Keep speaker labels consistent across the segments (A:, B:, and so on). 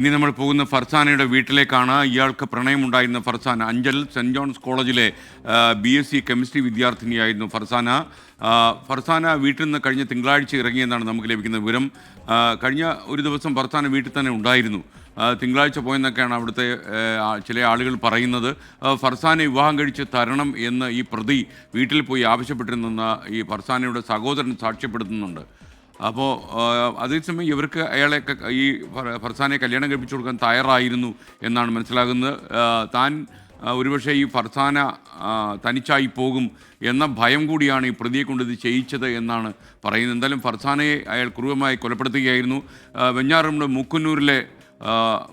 A: ഇനി നമ്മൾ പോകുന്ന ഫർസാനയുടെ വീട്ടിലേക്കാണ്. ഇയാൾക്ക് പ്രണയമുണ്ടായിരുന്ന ഫർസാന അഞ്ചൽ സെൻറ് ജോൺസ് കോളേജിലെ BSc കെമിസ്ട്രി വിദ്യാർത്ഥിനിയായിരുന്നു ഫർസാന. ഫർസാന വീട്ടിൽ നിന്ന് കഴിഞ്ഞ തിങ്കളാഴ്ച ഇറങ്ങിയെന്നാണ് നമുക്ക് ലഭിക്കുന്ന വിവരം. കഴിഞ്ഞ ഒരു ദിവസം ഫർസാന വീട്ടിൽ തന്നെ ഉണ്ടായിരുന്നു. തിങ്കളാഴ്ച പോയെന്നൊക്കെയാണ് അവിടുത്തെ ചില ആളുകൾ പറയുന്നത്. ഫർസാനെ വിവാഹം കഴിച്ച് തരണം എന്ന് ഈ പ്രതി വീട്ടിൽ പോയി ആവശ്യപ്പെട്ടിരുന്നെന്ന് ഈ ഫർസാനയുടെ സഹോദരൻ സാക്ഷ്യപ്പെടുത്തുന്നുണ്ട്. അപ്പോൾ അതേസമയം ഇവർക്ക് അയാളെയൊക്കെ ഈ ഫർസാനെ കല്യാണം കഴിപ്പിച്ചു കൊടുക്കാൻ തയ്യാറായിരുന്നു എന്നാണ് മനസ്സിലാകുന്നത്. താൻ ഒരുപക്ഷെ ഈ ഫർസാന തനിച്ചായി പോകും എന്ന ഭയം കൂടിയാണ് ഈ പ്രതിയെ കൊണ്ട് ഇത് ചെയ്യിച്ചത് എന്നാണ് പറയുന്നത്. എന്തായാലും ഫർസാനയെ അയാൾ ക്രൂരമായി കൊലപ്പെടുത്തുകയായിരുന്നു. വെഞ്ഞാറമ്മൂട് മുക്കുന്നൂരിലെ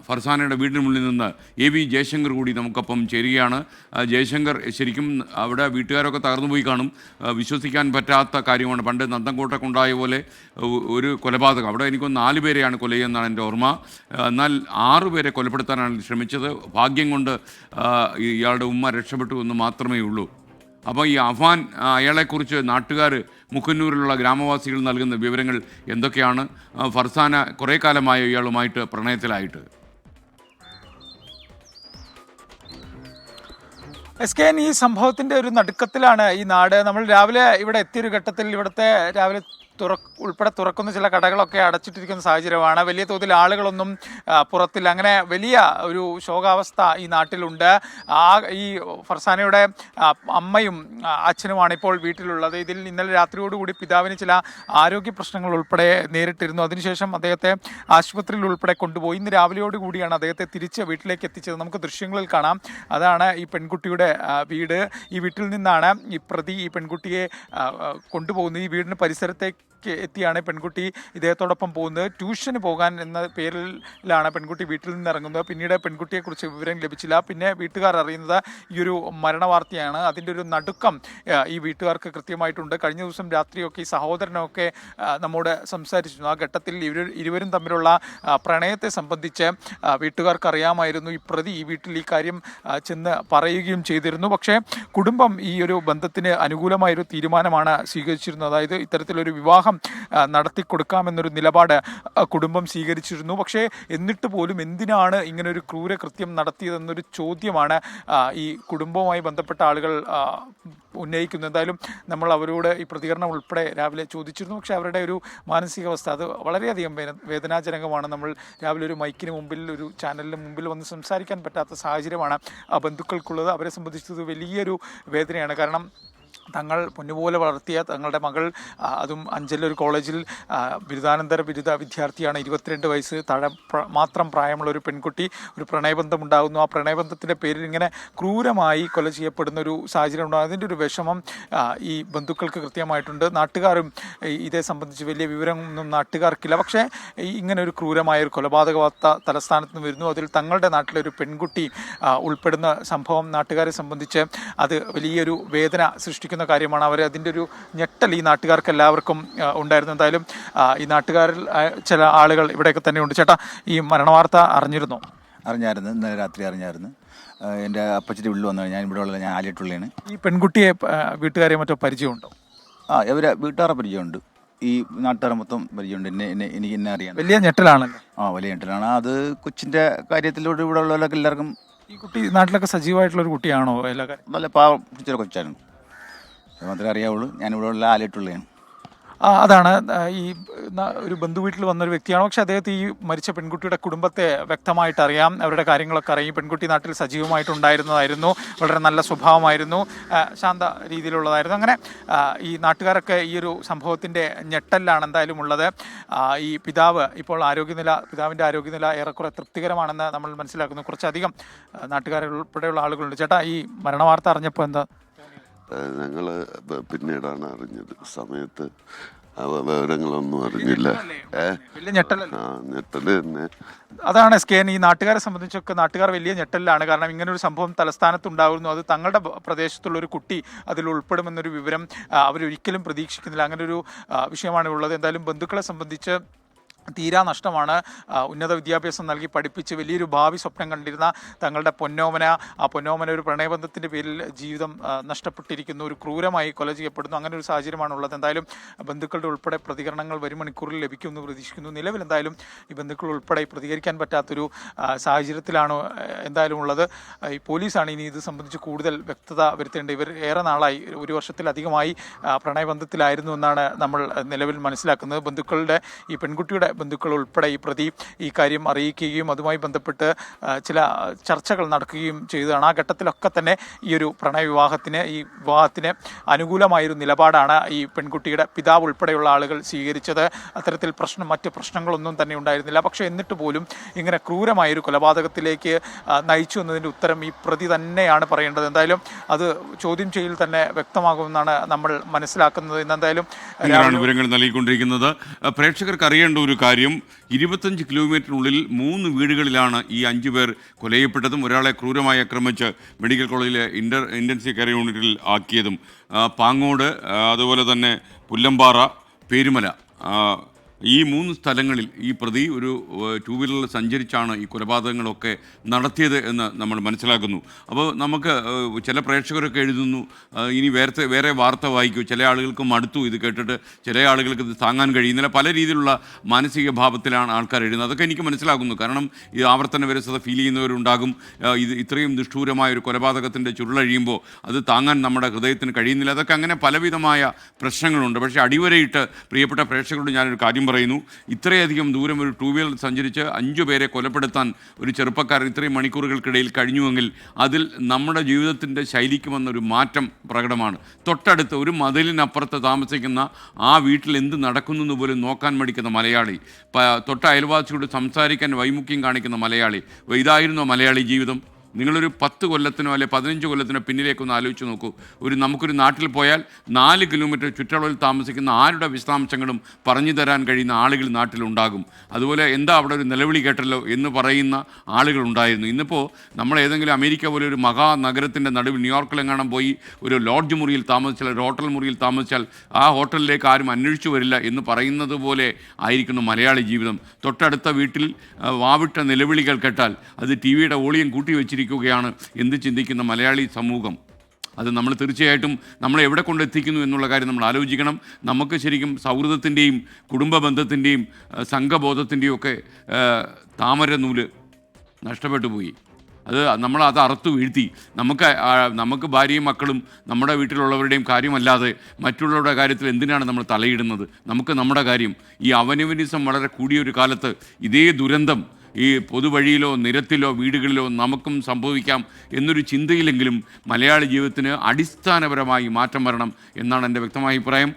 A: ഫർസാനയുടെ വീടിന് മുന്നിൽ നിന്ന് AV ജയശങ്കർ കൂടി നമുക്കൊപ്പം ചേരുകയാണ്. ജയശങ്കർ, ശരിക്കും അവിടെ വീട്ടുകാരൊക്കെ തകർന്നുപോയി കാണും. വിശ്വസിക്കാൻ പറ്റാത്ത കാര്യമാണ്. പണ്ട് നന്തൻകോട്ടൊക്കെ പോലെ ഒരു കൊലപാതകം, അവിടെ എനിക്കൊന്ന് 4 പേരെയാണ് കൊല ചെയ്യുന്നതാണ് എൻ്റെ ഓർമ്മ. എന്നാൽ 6 പേരെ കൊലപ്പെടുത്താനാണ് ശ്രമിച്ചത്. ഭാഗ്യം കൊണ്ട് ഇയാളുടെ ഉമ്മ രക്ഷപ്പെട്ടു എന്ന് മാത്രമേ ഉള്ളൂ. അപ്പോൾ ഈ അഫാൻ, അയാളെക്കുറിച്ച് നാട്ടുകാർ, മുക്കന്നൂരിലുള്ള ഗ്രാമവാസികൾ നൽകുന്ന വിവരങ്ങൾ എന്തൊക്കെയാണ്? ഫർസാന കുറേ കാലമായി ഇയാളുമായിട്ട് പ്രണയത്തിലായിട്ട്.
B: SKN, ഈ സംഭവത്തിൻ്റെ ഒരു നടുക്കത്തിലാണ് ഈ നാട്. നമ്മൾ രാവിലെ ഇവിടെ എത്തിയൊരു ഘട്ടത്തിൽ ഇവിടുത്തെ രാവിലെ ഉൾപ്പെടെ തുറക്കുന്ന ചില കടകളൊക്കെ അടച്ചിട്ടിരിക്കുന്ന സാഹചര്യമാണ്. വലിയ തോതിൽ ആളുകളൊന്നും പുറത്തില്ല. അങ്ങനെ വലിയ ഒരു ശോകാവസ്ഥ ഈ നാട്ടിലുണ്ട്. ഈ ഫർസാനയുടെ അമ്മയും അച്ഛനുമാണ് ഇപ്പോൾ വീട്ടിലുള്ളത്. ഇതിൽ ഇന്നലെ രാത്രിയോടുകൂടി പിതാവിന് ചില ആരോഗ്യ പ്രശ്നങ്ങൾ ഉൾപ്പെടെ നേരിട്ടിരുന്നു. അതിനുശേഷം അദ്ദേഹത്തെ ആശുപത്രിയിൽ ഉൾപ്പെടെ കൊണ്ടുപോയി. ഇന്ന് രാവിലെയോടുകൂടിയാണ് അദ്ദേഹത്തെ തിരിച്ച് വീട്ടിലേക്ക് എത്തിച്ചത്. നമുക്ക് ദൃശ്യങ്ങളിൽ കാണാം. അതാണ് ഈ പെൺകുട്ടിയുടെ വീട്. ഈ വീട്ടിൽ നിന്നാണ് ഈ പ്രതി ഈ പെൺകുട്ടിയെ കൊണ്ടുപോകുന്നത്. ഈ വീടിന് പരിസരത്തേക്ക് എത്തിയാണ് പെൺകുട്ടി ഇദ്ദേഹത്തോടൊപ്പം പോകുന്നത്. ട്യൂഷന് പോകാൻ എന്ന പേരിലാണ് പെൺകുട്ടി വീട്ടിൽ നിന്ന് ഇറങ്ങുന്നത്. പിന്നീട് പെൺകുട്ടിയെക്കുറിച്ച് വിവരം ലഭിച്ചില്ല. പിന്നെ വീട്ടുകാർ അറിയുന്നത് ഈ ഒരു മരണവാർത്തയാണ്. അതിൻ്റെ ഒരു നടുക്കം ഈ വീട്ടുകാർക്ക് കൃത്യമായിട്ടുണ്ട്. കഴിഞ്ഞ ദിവസം രാത്രിയൊക്കെ ഈ സഹോദരനൊക്കെ നമ്മോട് സംസാരിച്ചിരുന്നു. ആ ഘട്ടത്തിൽ ഇരുവരും തമ്മിലുള്ള പ്രണയത്തെ സംബന്ധിച്ച് വീട്ടുകാർക്ക് അറിയാമായിരുന്നു. ഈ പ്രതി ഈ വീട്ടിൽ ഈ കാര്യം ചെന്ന് പറയുകയും ചെയ്തിരുന്നു. പക്ഷേ കുടുംബം ഈ ഒരു ബന്ധത്തിന് അനുകൂലമായൊരു തീരുമാനമാണ് സ്വീകരിച്ചിരുന്നത്. അതായത് ഇത്തരത്തിലൊരു വിവാഹം നടത്തിക്കൊടുക്കാമെന്നൊരു നിലപാട് കുടുംബം സ്വീകരിച്ചിരുന്നു. പക്ഷേ എന്നിട്ട് പോലും എന്തിനാണ് ഇങ്ങനൊരു ക്രൂരകൃത്യം നടത്തിയതെന്നൊരു ചോദ്യമാണ് ഈ കുടുംബവുമായി ബന്ധപ്പെട്ട ആളുകൾ ഉന്നയിക്കുന്നത്. എന്തായാലും നമ്മൾ അവരോട് ഈ പ്രതികരണം ഉൾപ്പെടെ രാവിലെ ചോദിച്ചിരുന്നു. പക്ഷേ അവരുടെ ഒരു മാനസികാവസ്ഥ അത് വളരെയധികം വേദനാജനകമാണ്. നമ്മൾ രാവിലെ ഒരു മൈക്കിന് മുമ്പിൽ, ഒരു ചാനലിന് മുമ്പിൽ വന്ന് സംസാരിക്കാൻ പറ്റാത്ത സാഹചര്യമാണ് ബന്ധുക്കൾക്കുള്ളത്. അവരെ സംബന്ധിച്ചത് വലിയൊരു വേദനയാണ്. കാരണം തങ്ങൾ പൊന്നുപോലെ വളർത്തിയ തങ്ങളുടെ മകൾ, അതും അഞ്ചലൊരു കോളേജിൽ ബിരുദാനന്തര ബിരുദ വിദ്യാർത്ഥിയാണ്, 22 വയസ്സ് മാത്രം പ്രായമുള്ള ഒരു പെൺകുട്ടി. ഒരു പ്രണയബന്ധം ഉണ്ടാകുന്നു. ആ പ്രണയബന്ധത്തിൻ്റെ പേരിൽ ഇങ്ങനെ ക്രൂരമായി കൊല ചെയ്യപ്പെടുന്ന ഒരു സാഹചര്യം ഉണ്ടാകും. അതിൻ്റെ ഒരു വിഷമം ഈ ബന്ധുക്കൾക്ക് കൃത്യമായിട്ടുണ്ട്. നാട്ടുകാരും ഇതേ സംബന്ധിച്ച് വലിയ വിവരമൊന്നും നാട്ടുകാർക്കില്ല. പക്ഷേ ഇങ്ങനെ ഒരു ക്രൂരമായ ഒരു കൊലപാതക വാർത്ത തലസ്ഥാനത്ത് നിന്ന് വരുന്നു. അതിൽ തങ്ങളുടെ നാട്ടിലൊരു പെൺകുട്ടി ഉൾപ്പെടുന്ന സംഭവം നാട്ടുകാരെ സംബന്ധിച്ച് അത് വലിയൊരു വേദന സൃഷ്ടിക്കുന്ന കാര്യമാണ്. അവർ അതിൻ്റെ ഒരു ഞെട്ടൽ ഈ നാട്ടുകാർക്ക് എല്ലാവർക്കും ഉണ്ടായിരുന്നു. എന്തായാലും ഈ നാട്ടുകാരിൽ ചില ആളുകൾ ഇവിടെയൊക്കെ തന്നെ ഉണ്ട്. ചേട്ടാ, ഈ മരണവാർത്ത അറിഞ്ഞിരുന്നോ?
C: അറിഞ്ഞായിരുന്നു. ഇന്നലെ രാത്രി അറിഞ്ഞായിരുന്നു. എൻ്റെ അപ്പച്ചിൻ്റെ വീട്ടിൽ വന്നു. ഞാൻ ഇവിടെ ഉള്ള, ഞാൻ ആലിട്ടുള്ളതാണ്.
B: ഈ പെൺകുട്ടിയെ വീട്ടുകാരെ മറ്റോ പരിചയമുണ്ടോ?
C: ഇവരെ വീട്ടുകാരെ പരിചയമുണ്ട്. ഈ നാട്ടുകാരെ മൊത്തം പരിചയമുണ്ട്. എനിക്ക് എന്നെ അറിയാം.
B: വലിയ ഞെട്ടലാണല്ലോ.
C: വലിയ ഞെട്ടലാണ്. അത് കൊച്ചിൻ്റെ കാര്യത്തിലൂടെ ഇവിടെ ഉള്ളവരൊക്കെ എല്ലാവർക്കും.
B: ഈ കുട്ടി നാട്ടിലൊക്കെ സജീവമായിട്ടുള്ളൊരു കുട്ടിയാണോ? എല്ലാ കാര്യം
C: നല്ല പാവം പിടിച്ചൊരു കൊച്ചായിരുന്നു. അത് മാത്രമേ അറിയാവുള്ളൂ. ഞാനിവിടെ ഉള്ള ആലിട്ടുള്ളതാണ്.
B: അതാണ് ഈ ഒരു ബന്ധു വീട്ടിൽ വന്നൊരു വ്യക്തിയാണ്. പക്ഷെ അദ്ദേഹത്തെ ഈ മരിച്ച പെൺകുട്ടിയുടെ കുടുംബത്തെ വ്യക്തമായിട്ട് അറിയാം. അവരുടെ കാര്യങ്ങളൊക്കെ അറിയാം. പെൺകുട്ടി നാട്ടിൽ സജീവമായിട്ടുണ്ടായിരുന്നതായിരുന്നു. വളരെ നല്ല സ്വഭാവമായിരുന്നു. ശാന്ത രീതിയിലുള്ളതായിരുന്നു. അങ്ങനെ ഈ നാട്ടുകാരൊക്കെ ഈ ഒരു സംഭവത്തിൻ്റെ ഞെട്ടലിലാണ് എന്തായാലും ഉള്ളത്. ഈ പിതാവിൻ്റെ ആരോഗ്യനില ഏറെക്കുറെ തൃപ്തികരമാണെന്ന് നമ്മൾ മനസ്സിലാക്കുന്നു. കുറച്ചധികം നാട്ടുകാരുൾപ്പെടെയുള്ള ആളുകളുണ്ട്. ചേട്ടാ, ഈ മരണവാർത്ത അറിഞ്ഞപ്പോൾ എന്താ?
D: ഞങ്ങൾ പിന്നീടാണ് അറിഞ്ഞത്. സമയത്ത് വിവരങ്ങളൊന്നും അറിഞ്ഞില്ല. ഞെട്ടല് തന്നെ.
B: അതാണ് SKN. ഈ നാട്ടുകാരെ സംബന്ധിച്ചൊക്കെ നാട്ടുകാർ വലിയ ഞെട്ടലിലാണ്. കാരണം ഇങ്ങനൊരു സംഭവം തലസ്ഥാനത്തുണ്ടാകുന്നു. അത് തങ്ങളുടെ പ്രദേശത്തുള്ളൊരു കുട്ടി അതിൽ ഉൾപ്പെടുമെന്നൊരു വിവരം അവരൊരിക്കലും പ്രതീക്ഷിക്കുന്നില്ല. അങ്ങനെ ഒരു വിഷയമാണ് ഉള്ളത്. എന്തായാലും ബന്ധുക്കളെ സംബന്ധിച്ച് തീരാ നഷ്ടമാണ്. ഉന്നത വിദ്യാഭ്യാസം നൽകി പഠിപ്പിച്ച് വലിയൊരു ഭാവി സ്വപ്നം കണ്ടിരുന്ന തങ്ങളുടെ പൊന്നോമന ഒരു പ്രണയബന്ധത്തിൻ്റെ പേരിൽ ജീവിതം നഷ്ടപ്പെട്ടിരിക്കുന്നു, ഒരു ക്രൂരമായി കൊല ചെയ്യപ്പെടുന്നു. അങ്ങനെ ഒരു സാഹചര്യമാണ് ഉള്ളത്. എന്തായാലും ബന്ധുക്കളുടെ ഉൾപ്പെടെ പ്രതികരണങ്ങൾ വരും മണിക്കൂറിൽ ലഭിക്കുമെന്ന് പ്രതീക്ഷിക്കുന്നു. നിലവിൽ എന്തായാലും ഈ ബന്ധുക്കൾ ഉൾപ്പെടെ പ്രതികരിക്കാൻ പറ്റാത്തൊരു സാഹചര്യത്തിലാണ് എന്തായാലും ഉള്ളത്. ഈ പോലീസാണ് ഇനി ഇത് സംബന്ധിച്ച് കൂടുതൽ വ്യക്തത വരുത്തേണ്ടത്. ഇവർ ഏറെ നാളായി, ഒരു വർഷത്തിലധികമായി പ്രണയബന്ധത്തിലായിരുന്നു എന്നാണ് നമ്മൾ നിലവിൽ മനസ്സിലാക്കുന്നത്. ബന്ധുക്കളുടെ ഈ പെൺകുട്ടിയുടെ ബന്ധുക്കൾ ഉൾപ്പെടെ ഈ പ്രതി ഈ കാര്യം അറിയിക്കുകയും അതുമായി ബന്ധപ്പെട്ട് ചില ചർച്ചകൾ നടക്കുകയും ചെയ്തതാണ്. ആ ഘട്ടത്തിലൊക്കെ തന്നെ ഈ ഒരു ഈ വിവാഹത്തിന് അനുകൂലമായൊരു നിലപാടാണ് ഈ പെൺകുട്ടിയുടെ പിതാവ് ഉൾപ്പെടെയുള്ള ആളുകൾ സ്വീകരിച്ചത്. അത്തരത്തിൽ മറ്റ് പ്രശ്നങ്ങളൊന്നും തന്നെ ഉണ്ടായിരുന്നില്ല. പക്ഷേ എന്നിട്ട് പോലും ഇങ്ങനെ ക്രൂരമായൊരു കൊലപാതകത്തിലേക്ക് നയിച്ചു എന്നതിൻ്റെ ഉത്തരം ഈ പ്രതി തന്നെയാണ് പറയേണ്ടത്. എന്തായാലും അത് ചോദ്യം ചെയ്യൽ തന്നെ വ്യക്തമാകുമെന്നാണ് നമ്മൾ മനസ്സിലാക്കുന്നത്. ഇന്നെന്തായാലും
A: വിവരങ്ങൾ നൽകിക്കൊണ്ടിരിക്കുന്നത്. പ്രേക്ഷകർക്ക് അറിയേണ്ട ഒരു കാര്യം, 25 കിലോമീറ്ററിനുള്ളിൽ 3 വീടുകളിലാണ് ഈ 5 പേർ കൊലയപ്പെട്ടതും ഒരാളെ ക്രൂരമായി ആക്രമിച്ച് മെഡിക്കൽ കോളേജിലെ ഇൻറ്റൻസീവ് കെയർ യൂണിറ്റിൽ ആക്കിയതും. പാങ്ങോട്, അതുപോലെ തന്നെ പുല്ലമ്പാറ, പേരുമല, ഈ 3 സ്ഥലങ്ങളിൽ ഈ പ്രതി ഒരു 2 വീലറിൽ സഞ്ചരിച്ചാണ് ഈ കൊലപാതകങ്ങളൊക്കെ നടത്തിയത് എന്ന് നമ്മൾ മനസ്സിലാക്കുന്നു. അപ്പോൾ നമുക്ക് ചില പ്രേക്ഷകരൊക്കെ എഴുതുന്നു, ഇനി വേറെ വാർത്ത വായിക്കൂ, ചില ആളുകൾക്ക് മടുത്തു ഇത് കേട്ടിട്ട്, ചില ആളുകൾക്ക് ഇത് താങ്ങാൻ കഴിയുന്നില്ല, പല രീതിയിലുള്ള മാനസിക ഭാവത്തിലാണ് ആൾക്കാർ എഴുതുന്നത്. അതൊക്കെ എനിക്ക് മനസ്സിലാകുന്നു. കാരണം ഈ ആവർത്തന വിരസത ഫീൽ ചെയ്യുന്നവരുണ്ടാകും. ഇത് ഇത്രയും നിഷ്ഠൂരമായ ഒരു കൊലപാതകത്തിൻ്റെ ചുരുളഴിയുമ്പോൾ അത് താങ്ങാൻ നമ്മുടെ ഹൃദയത്തിന് കഴിയുന്നില്ല. അതൊക്കെ അങ്ങനെ പലവിധമായ പ്രശ്നങ്ങളുണ്ട്. പക്ഷേ അടിവരയിട്ട് പ്രിയപ്പെട്ട പ്രേക്ഷകരോട് ഞാനൊരു കാര്യം പറയുന്നു. ഇത്രയധികം ദൂരം ഒരു 2 വീലർ സഞ്ചരിച്ച് 5 പേരെ കൊലപ്പെടുത്താൻ ഒരു ചെറുപ്പക്കാരൻ ഇത്രയും മണിക്കൂറുകൾക്കിടയിൽ കഴിഞ്ഞുവെങ്കിൽ അതിൽ നമ്മുടെ ജീവിതത്തിൻ്റെ ശൈലിക്ക് വന്നൊരു മാറ്റം പ്രകടമാണ്. തൊട്ടടുത്ത് ഒരു മതിലിനപ്പുറത്ത് താമസിക്കുന്ന ആ വീട്ടിൽ എന്ത് നടക്കുന്നു പോലും നോക്കാൻ മടിക്കുന്ന മലയാളി, തൊട്ട അയൽവാസിയോട് സംസാരിക്കാൻ വൈമുഖ്യം കാണിക്കുന്ന മലയാളി, ഇതായിരുന്നു മലയാളി ജീവിതം. നിങ്ങളൊരു 10 കൊല്ലത്തിനോ അല്ലെ 15 കൊല്ലത്തിനോ പിന്നിലേക്കൊന്ന് ആലോചിച്ച് നോക്കൂ. നമുക്കൊരു നാട്ടിൽ പോയാൽ 4 കിലോമീറ്റർ ചുറ്റളവിൽ താമസിക്കുന്ന ആരുടെ വിശദാംശങ്ങളും പറഞ്ഞു തരാൻ കഴിയുന്ന ആളുകൾ നാട്ടിലുണ്ടാകും. അതുപോലെ എന്താ അവിടെ ഒരു നിലവിളി കേട്ടല്ലോ എന്ന് പറയുന്ന ആളുകളുണ്ടായിരുന്നു. ഇന്നിപ്പോൾ നമ്മൾ ഏതെങ്കിലും അമേരിക്ക പോലെ ഒരു മഹാനഗരത്തിൻ്റെ നടുവിൽ ന്യൂയോർക്കിലെങ്ങാനും പോയി ഒരു ലോഡ്ജ് മുറിയിൽ താമസിച്ചാൽ, ഒരു ഹോട്ടൽ മുറിയിൽ താമസിച്ചാൽ ആ ഹോട്ടലിലേക്ക് ആരും അന്വേഷിച്ചു വരില്ല എന്ന് പറയുന്നത് പോലെ ആയിരിക്കുന്നു മലയാളി ജീവിതം. തൊട്ടടുത്ത വീട്ടിൽ വാവിട്ട നിലവിളികൾ കേട്ടാൽ അത് TV-യുടെ വോളിയം കൂട്ടി വെച്ചിരിക്കുകയാണ് എന്ത് ചിന്തിക്കുന്ന മലയാളി സമൂഹം. അത് നമ്മൾ തീർച്ചയായിട്ടും നമ്മളെ എവിടെ കൊണ്ടെത്തിക്കുന്നു എന്നുള്ള കാര്യം നമ്മൾ ആലോചിക്കണം. നമുക്ക് ശരിക്കും സൗഹൃദത്തിൻ്റെയും കുടുംബ ബന്ധത്തിൻ്റെയും സംഘബോധത്തിൻ്റെയും ഒക്കെ താമര നൂല് നഷ്ടപ്പെട്ടു പോയി. അത് അറുത്തു വീഴ്ത്തി. നമുക്ക് ഭാര്യയും മക്കളും നമ്മുടെ വീട്ടിലുള്ളവരുടെയും കാര്യമല്ലാതെ മറ്റുള്ളവരുടെ കാര്യത്തിൽ എന്തിനാണ് നമ്മൾ തലയിടുന്നത്? നമുക്ക് നമ്മുടെ കാര്യം. ഈ അവനവനിസം വളരെ കൂടിയൊരു കാലത്ത് ഇതേ ദുരന്തം ഈ പൊതുവഴിയിലോ നിരത്തിലോ വീടുകളിലോ നമുക്കും സംഭവിക്കാം എന്നൊരു ചിന്തയിലെങ്കിലും മലയാളി ജീവിതത്തിന് അടിസ്ഥാനപരമായി മാറ്റം വരണം എന്നാണ് എൻ്റെ വ്യക്തമായ അഭിപ്രായം.